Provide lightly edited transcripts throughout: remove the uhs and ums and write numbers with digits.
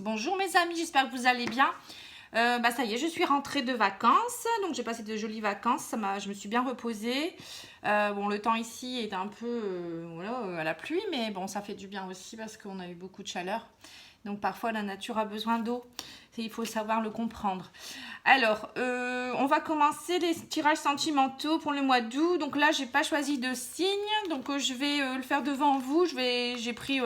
Bonjour mes amis, j'espère que vous allez bien. Ça y est, je suis rentrée de vacances, donc j'ai passé de jolies vacances, je me suis bien reposée. Bon, le temps ici est un peu à la pluie, mais bon, ça fait du bien aussi parce qu'on a eu beaucoup de chaleur. Donc parfois la nature a besoin d'eau, il faut savoir le comprendre. Alors, on va commencer les tirages sentimentaux pour le mois d'août. Donc là, j'ai pas choisi de signe, donc je vais le faire devant vous. J'ai pris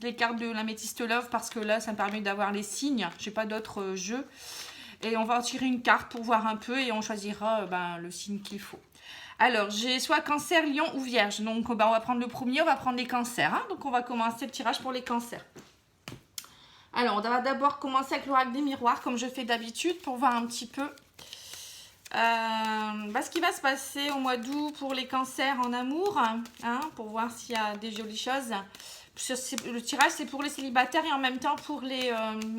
les cartes de l'améthyste love parce que là, ça me permet d'avoir les signes. J'ai pas d'autres jeux. Et on va en tirer une carte pour voir un peu et on choisira le signe qu'il faut. Alors, j'ai soit cancer, lion ou vierge. Donc, on va prendre le premier, on va prendre les cancers. Donc, on va commencer le tirage pour les cancers. Alors, on va d'abord commencer avec l'oracle des miroirs, comme je fais d'habitude, pour voir un petit peu ce qui va se passer au mois d'août pour les cancers en amour, pour voir s'il y a des jolies choses. Le tirage, c'est pour les célibataires et en même temps pour les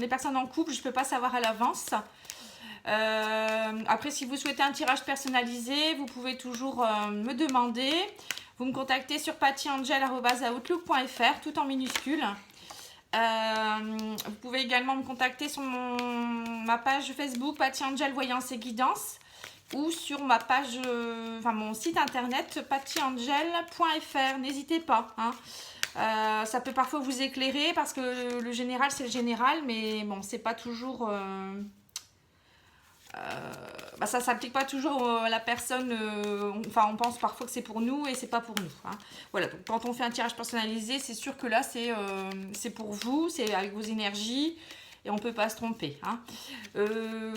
personnes en couple. Je ne peux pas savoir à l'avance. Après, si vous souhaitez un tirage personnalisé, vous pouvez toujours me demander. Vous me contactez sur pattyangel@outlook.fr, tout en minuscules. Vous pouvez également me contacter sur ma page Facebook Patty Angel Voyance et Guidance ou sur ma page, mon site internet pattyangel.fr. N'hésitez pas. Ça peut parfois vous éclairer parce que le général c'est le général, mais bon, c'est pas toujours. Ça s'applique pas toujours à la personne. On pense parfois que c'est pour nous et c'est pas pour nous. Voilà, donc quand on fait un tirage personnalisé, c'est sûr que là c'est pour vous, c'est avec vos énergies et on peut pas se tromper.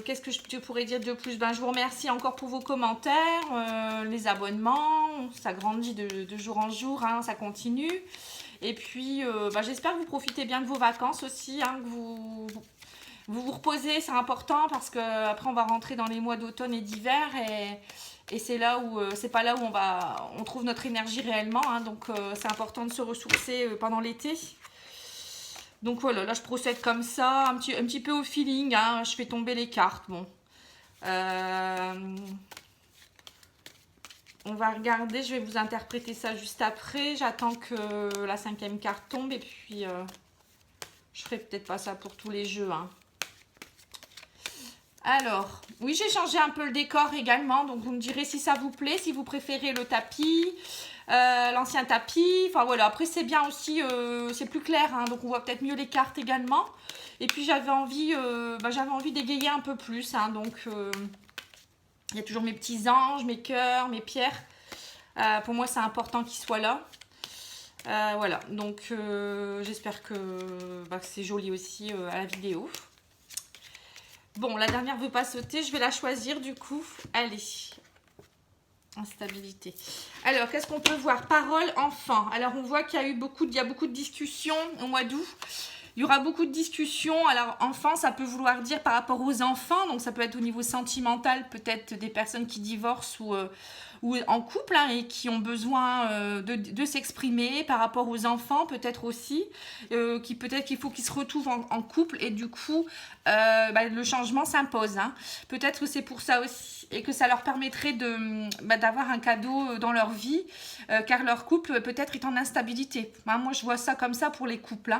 Qu'est-ce que je pourrais dire de plus? Je vous remercie encore pour vos commentaires, les abonnements, ça grandit de jour en jour, ça continue. Et puis j'espère que vous profitez bien de vos vacances aussi, que vous reposez, c'est important parce que après on va rentrer dans les mois d'automne et d'hiver et c'est là où c'est pas là où on trouve notre énergie réellement. Donc c'est important de se ressourcer pendant l'été. Donc voilà, là je procède comme ça, un petit peu au feeling. Je fais tomber les cartes. Bon, on va regarder. Je vais vous interpréter ça juste après. J'attends que la 5e carte tombe et puis je ferai peut-être pas ça pour tous les jeux. Alors, oui, j'ai changé un peu le décor également, donc vous me direz si ça vous plaît, si vous préférez le tapis, l'ancien tapis, enfin voilà, après c'est bien aussi, c'est plus clair, donc on voit peut-être mieux les cartes également. Et puis j'avais envie d'égayer un peu plus, donc il y a toujours mes petits anges, mes cœurs, mes pierres, pour moi c'est important qu'ils soient là. Voilà, donc j'espère que c'est joli aussi à la vidéo. Bon, la dernière ne veut pas sauter, je vais la choisir du coup. Allez, instabilité. Alors, qu'est-ce qu'on peut voir? Parole enfant. Alors, on voit qu'il y a beaucoup de discussions au mois d'août. Il y aura beaucoup de discussions. Alors, enfant, ça peut vouloir dire par rapport aux enfants. Donc, ça peut être au niveau sentimental, peut-être des personnes qui divorcent ou en couple et qui ont besoin de s'exprimer par rapport aux enfants, peut-être aussi. Peut-être qu'il faut qu'ils se retrouvent en couple et du coup, le changement s'impose. Peut-être que c'est pour ça aussi et que ça leur permettrait d'avoir un cadeau dans leur vie car leur couple peut-être est en instabilité. Moi, je vois ça comme ça pour les couples.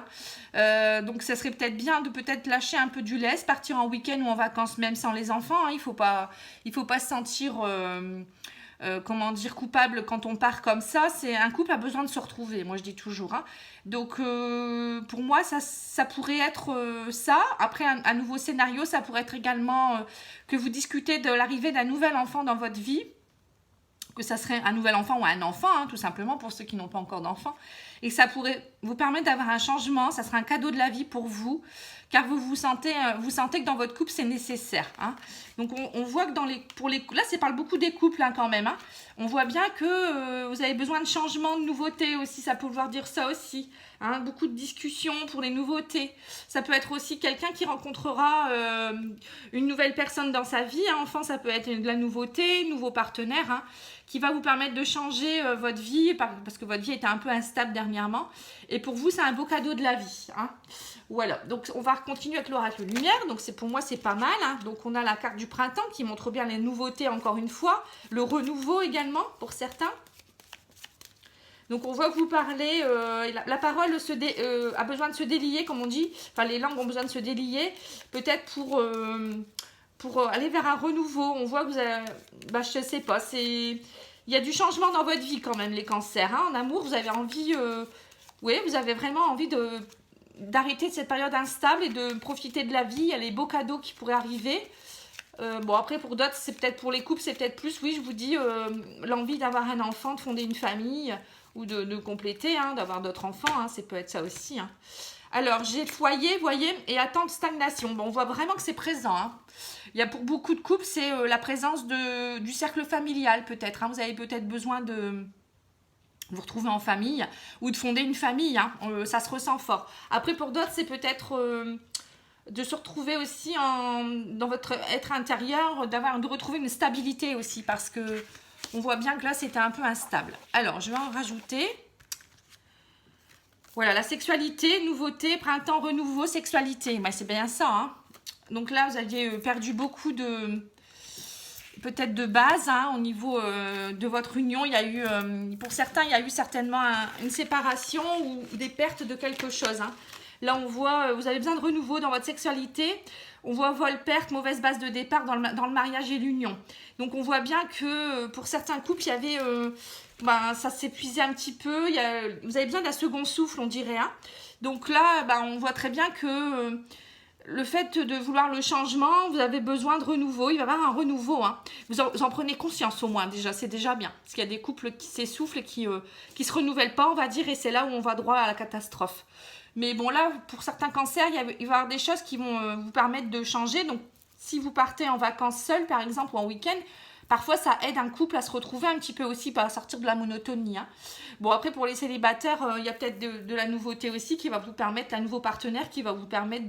Donc, ça serait peut-être bien de peut-être lâcher un peu du lest, partir en week-end ou en vacances même sans les enfants. Il faut pas se sentir... coupable quand on part comme ça. C'est un couple a besoin de se retrouver, moi je dis toujours. Donc pour moi ça pourrait être ça. Après un nouveau scénario, ça pourrait être également que vous discutez de l'arrivée d'un nouvel enfant dans votre vie, que ça serait un nouvel enfant ou un enfant, tout simplement pour ceux qui n'ont pas encore d'enfant, et ça pourrait vous permettre d'avoir un changement. Ça sera un cadeau de la vie pour vous, car vous sentez que dans votre couple c'est nécessaire. Donc on voit que là ça parle beaucoup des couples quand même. On voit bien que vous avez besoin de changement, de nouveautés aussi, ça peut vouloir dire ça aussi. Beaucoup de discussions pour les nouveautés. Ça peut être aussi quelqu'un qui rencontrera une nouvelle personne dans sa vie. Enfant, ça peut être de la nouveauté, nouveau partenaire, qui va vous permettre de changer votre vie parce que votre vie était un peu instable dernièrement. Et pour vous, c'est un beau cadeau de la vie. Voilà, donc on va continuer avec l'oracle lumière. Donc pour moi, c'est pas mal. Donc on a la carte du printemps qui montre bien les nouveautés encore une fois. Le renouveau également pour certains. Donc on voit que vous parlez, la parole a besoin de se délier, comme on dit. Enfin, les langues ont besoin de se délier, peut-être pour aller vers un renouveau. On voit que vous avez, je sais pas, il y a du changement dans votre vie quand même, les cancers. Hein. En amour, vous avez envie, oui, vous avez vraiment envie d'arrêter cette période instable et de profiter de la vie. Il y a les beaux cadeaux qui pourraient arriver. Bon, après, pour d'autres, c'est peut-être pour les couples, c'est peut-être plus, oui, je vous dis, l'envie d'avoir un enfant, de fonder une famille ou de compléter, hein, d'avoir d'autres enfants, hein, ça peut être ça aussi. Hein. Alors, j'ai foyer, vous voyez, et attente stagnation. Bon, on voit vraiment que c'est présent. Hein. Il y a pour beaucoup de couples, c'est la présence du cercle familial, peut-être. Hein. Vous avez peut-être besoin de vous retrouver en famille ou de fonder une famille. Hein. Ça se ressent fort. Après, pour d'autres, c'est peut-être de se retrouver aussi dans votre être intérieur, de retrouver une stabilité aussi, parce que on voit bien que là, c'était un peu instable. Alors, je vais en rajouter. Voilà, la sexualité, nouveauté, printemps, renouveau, sexualité. C'est bien ça. Hein. Donc là, vous aviez perdu beaucoup peut-être de base hein, au niveau de votre union. Il y a eu, pour certains, il y a eu certainement une séparation ou des pertes de quelque chose. Hein. Là, on voit, vous avez besoin de renouveau dans votre sexualité. On voit vol, perte, mauvaise base de départ dans le mariage et l'union. Donc, on voit bien que pour certains couples, il y avait, ça s'épuisait un petit peu. Vous avez besoin d'un second souffle, on dirait. Hein. Donc là, on voit très bien que le fait de vouloir le changement, vous avez besoin de renouveau. Il va y avoir un renouveau. Hein. Vous en prenez conscience au moins déjà, c'est déjà bien. Parce qu'il y a des couples qui s'essoufflent et qui se renouvellent pas, on va dire, et c'est là où on va droit à la catastrophe. Mais bon, là, pour certains cancers, il va y avoir des choses qui vont vous permettre de changer. Donc, si vous partez en vacances seul, par exemple, ou en week-end, parfois, ça aide un couple à se retrouver un petit peu aussi, pas à sortir de la monotonie. Hein. Bon, après, pour les célibataires, il y a peut-être de la nouveauté aussi qui va vous permettre, un nouveau partenaire qui va vous permettre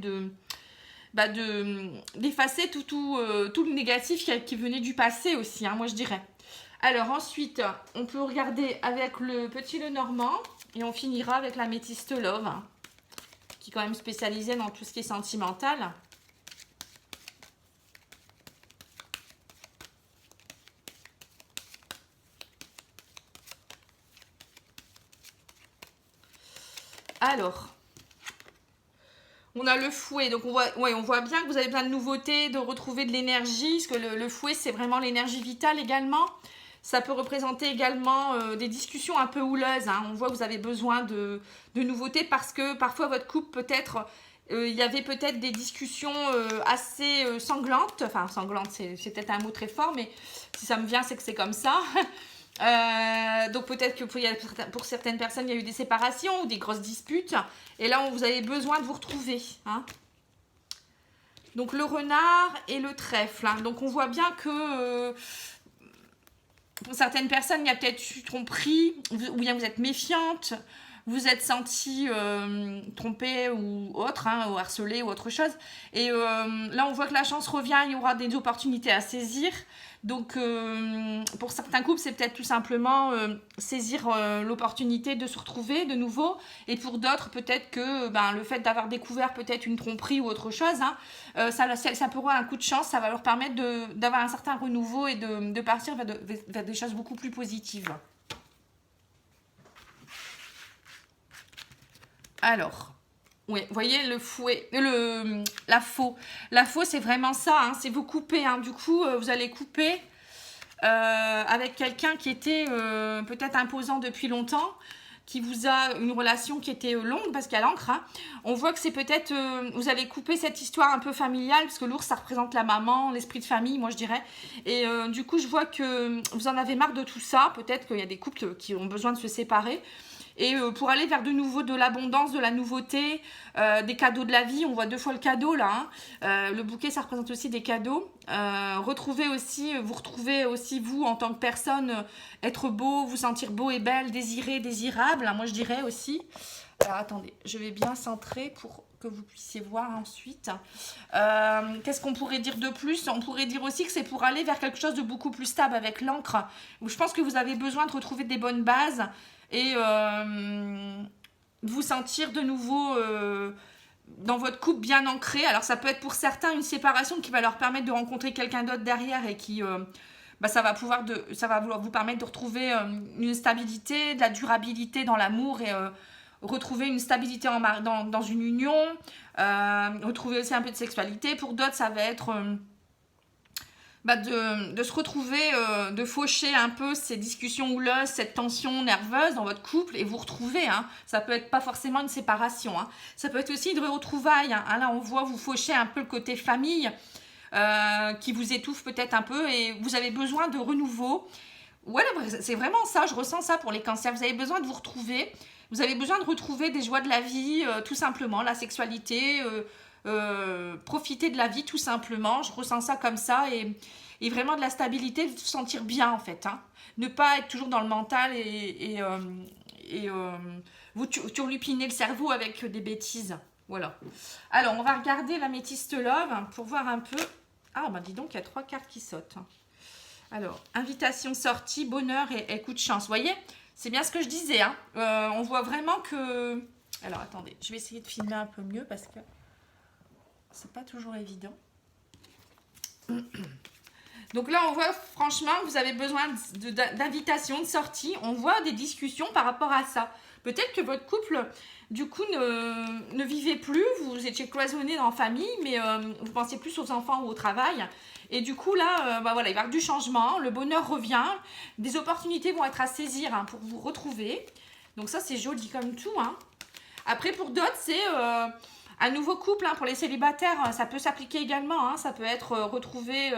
d'effacer tout le négatif qui venait du passé aussi, hein, moi, je dirais. Alors, ensuite, on peut regarder avec le petit Lenormand et on finira avec la Métiste Love, hein, qui est quand même spécialisée dans tout ce qui est sentimental. Alors, on a le fouet. Donc, on voit bien que vous avez besoin de nouveautés, de retrouver de l'énergie. Parce que le fouet, c'est vraiment l'énergie vitale également. Ça peut représenter également des discussions un peu houleuses. Hein. On voit que vous avez besoin de nouveautés parce que parfois, votre couple, peut-être, il y avait peut-être des discussions assez sanglantes. Enfin, sanglantes, c'est peut-être un mot très fort, mais si ça me vient, c'est que c'est comme ça. Donc peut-être que pour certaines personnes il y a eu des séparations ou des grosses disputes et là vous avez besoin de vous retrouver hein. Donc le renard et le trèfle hein. Donc on voit bien que pour certaines personnes il y a peut-être eu tromperie ou bien vous êtes méfiante, vous êtes senti trompé ou autre hein, ou harcelé ou autre chose et là on voit que la chance revient, il y aura des opportunités à saisir. Donc, pour certains couples, c'est peut-être tout simplement saisir l'opportunité de se retrouver de nouveau. Et pour d'autres, peut-être que le fait d'avoir découvert peut-être une tromperie ou autre chose, hein, ça peut avoir un coup de chance, ça va leur permettre d'avoir un certain renouveau et de partir vers des choses beaucoup plus positives. Alors... Oui, vous voyez le fouet, la faux. La faux, c'est vraiment ça, hein, c'est vous couper. Hein, du coup, vous allez couper avec quelqu'un qui était peut-être imposant depuis longtemps, qui vous a une relation qui était longue, parce qu'à l'encre, hein, on voit que c'est peut-être, vous allez couper cette histoire un peu familiale, parce que l'ours, ça représente la maman, l'esprit de famille, moi je dirais. Et du coup, je vois que vous en avez marre de tout ça. Peut-être qu'il y a des couples qui ont besoin de se séparer. Et pour aller vers de nouveau de l'abondance, de la nouveauté, des cadeaux de la vie, on voit 2 fois le cadeau là. Hein. Le bouquet, ça représente aussi des cadeaux. Vous retrouvez aussi vous en tant que personne, être beau, vous sentir beau et belle, désiré, désirable. Hein, moi, je dirais aussi. Alors, attendez, je vais bien centrer pour que vous puissiez voir ensuite. Qu'est-ce qu'on pourrait dire de plus? On pourrait dire aussi que c'est pour aller vers quelque chose de beaucoup plus stable avec l'encre. Je pense que vous avez besoin de retrouver des bonnes bases. Et vous sentir de nouveau dans votre couple bien ancré. Alors ça peut être pour certains une séparation qui va leur permettre de rencontrer quelqu'un d'autre derrière et qui ça va vous permettre de retrouver une stabilité, de la durabilité dans l'amour et retrouver une stabilité dans une union, retrouver aussi un peu de sexualité. Pour d'autres, ça va être de se retrouver, de faucher un peu ces discussions houleuses, cette tension nerveuse dans votre couple et vous retrouver. Hein. Ça peut être pas forcément une séparation. Hein. Ça peut être aussi de retrouvailles. Hein. Là, on voit vous faucher un peu le côté famille qui vous étouffe peut-être un peu et vous avez besoin de renouveau. Ouais, c'est vraiment ça. Je ressens ça pour les cancers. Vous avez besoin de vous retrouver. Vous avez besoin de retrouver des joies de la vie, tout simplement, la sexualité, profiter de la vie tout simplement. Je ressens ça comme ça et vraiment de la stabilité, de se sentir bien en fait. Hein. Ne pas être toujours dans le mental et vous turlupiner le cerveau avec des bêtises. Voilà. Alors, on va regarder l'améthyste love pour voir un peu. Ah, bah dis donc, il y a 3 cartes qui sautent. Alors, invitation, sortie, bonheur et coup de chance. Vous voyez, c'est bien ce que je disais. Hein. On voit vraiment que... Alors, attendez, je vais essayer de filmer un peu mieux parce que c'est pas toujours évident. Donc là, on voit franchement que vous avez besoin d'invitation, de sortie. On voit des discussions par rapport à ça. Peut-être que votre couple, du coup, ne vivait plus. Vous étiez cloisonné dans la famille, mais vous pensiez plus aux enfants ou au travail. Et du coup, là, voilà, il va y avoir du changement. Le bonheur revient. Des opportunités vont être à saisir hein, pour vous retrouver. Donc ça, c'est joli comme tout. Hein. Après, pour d'autres, c'est... un nouveau couple, hein, pour les célibataires, ça peut s'appliquer également. Hein, ça peut être retrouvé.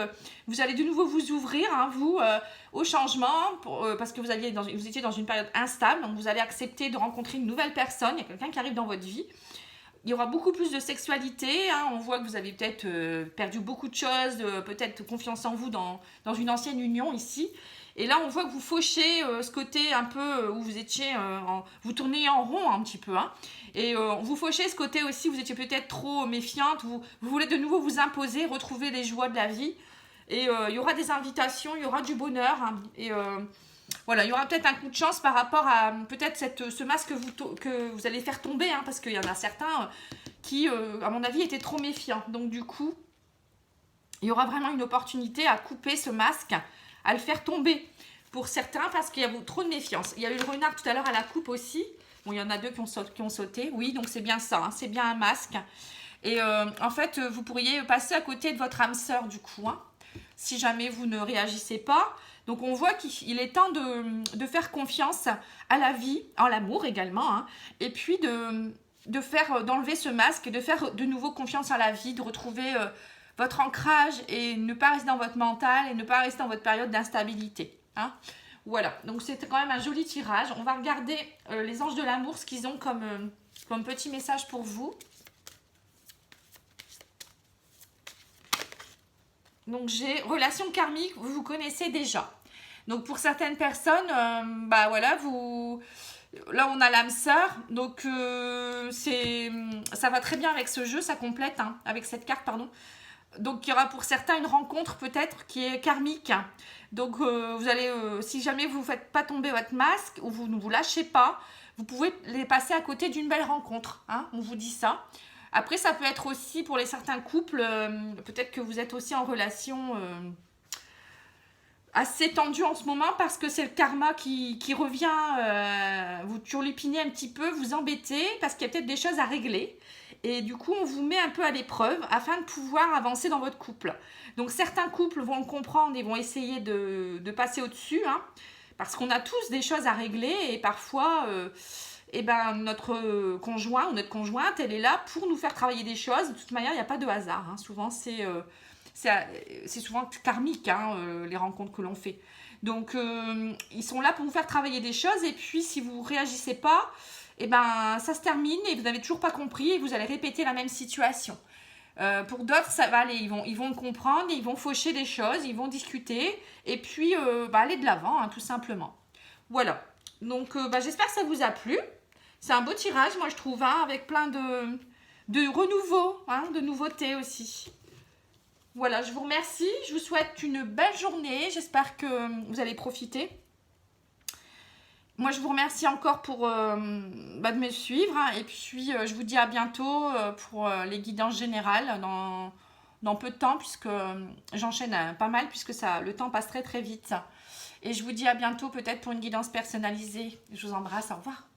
Vous allez de nouveau vous ouvrir, hein, vous, au changement, parce que vous étiez dans une période instable. Donc, vous allez accepter de rencontrer une nouvelle personne. Il y a quelqu'un qui arrive dans votre vie. Il y aura beaucoup plus de sexualité. Hein, on voit que vous avez peut-être perdu beaucoup de choses, peut-être confiance en vous dans une ancienne union ici. Et là, on voit que vous fauchez ce côté un peu où vous étiez, vous tournez en rond un petit peu. Hein. Et vous fauchez ce côté aussi, vous étiez peut-être trop méfiante. Vous voulez de nouveau vous imposer, retrouver les joies de la vie. Et il y aura des invitations, il y aura du bonheur. Hein. Et voilà, il y aura peut-être un coup de chance par rapport à peut-être ce masque que vous allez faire tomber. Hein, parce qu'il y en a certains qui, à mon avis, étaient trop méfiants. Donc du coup, il y aura vraiment une opportunité à couper ce masque, à le faire tomber pour certains parce qu'il y a trop de méfiance. Il y a eu le renard tout à l'heure à la coupe aussi. Bon, il y en a 2 qui ont sauté. Oui, donc c'est bien ça. Hein, c'est bien un masque. Et en fait, vous pourriez passer à côté de votre âme sœur du coup. Hein, si jamais vous ne réagissez pas. Donc on voit qu'il est temps de faire confiance à la vie, en l'amour également. Hein, et puis d'enlever ce masque, de faire de nouveau confiance à la vie, de retrouver... votre ancrage et ne pas rester dans votre mental et ne pas rester dans votre période d'instabilité. Hein. Voilà, donc c'était quand même un joli tirage. On va regarder les anges de l'amour, ce qu'ils ont comme petit message pour vous. Donc j'ai relation karmique, vous vous connaissez déjà. Donc pour certaines personnes, voilà, là on a l'âme sœur, donc ça va très bien avec ce jeu, ça complète, hein, avec cette carte, pardon. Donc, il y aura pour certains une rencontre peut-être qui est karmique. Donc, vous allez, si jamais vous ne faites pas tomber votre masque ou vous ne vous lâchez pas, vous pouvez les passer à côté d'une belle rencontre. Hein, on vous dit ça. Après, ça peut être aussi pour certains couples, peut-être que vous êtes aussi en relation assez tendue en ce moment parce que c'est le karma qui revient, vous turlupinez un petit peu, vous embêtez parce qu'il y a peut-être des choses à régler. Et du coup, on vous met un peu à l'épreuve afin de pouvoir avancer dans votre couple. Donc, certains couples vont le comprendre et vont essayer de passer au-dessus. Hein, parce qu'on a tous des choses à régler. Et parfois, notre conjoint ou notre conjointe, elle est là pour nous faire travailler des choses. De toute manière, il n'y a pas de hasard. Hein. Souvent, c'est souvent karmique, hein, les rencontres que l'on fait. Donc, ils sont là pour vous faire travailler des choses. Et puis, si vous ne réagissez pas... ça se termine et vous n'avez toujours pas compris et vous allez répéter la même situation. Pour d'autres, ça va aller, ils vont comprendre, ils vont faucher des choses, ils vont discuter et puis aller de l'avant, hein, tout simplement. Voilà. Donc, j'espère que ça vous a plu. C'est un beau tirage, moi je trouve, hein, avec plein de renouveau, hein, de nouveautés aussi. Voilà, je vous remercie. Je vous souhaite une belle journée. J'espère que vous allez profiter. Moi, je vous remercie encore pour de me suivre. Hein, et puis, je vous dis à bientôt pour les guidances générales dans peu de temps, puisque j'enchaîne pas mal, puisque le temps passe très très vite. Et je vous dis à bientôt, peut-être pour une guidance personnalisée. Je vous embrasse, au revoir.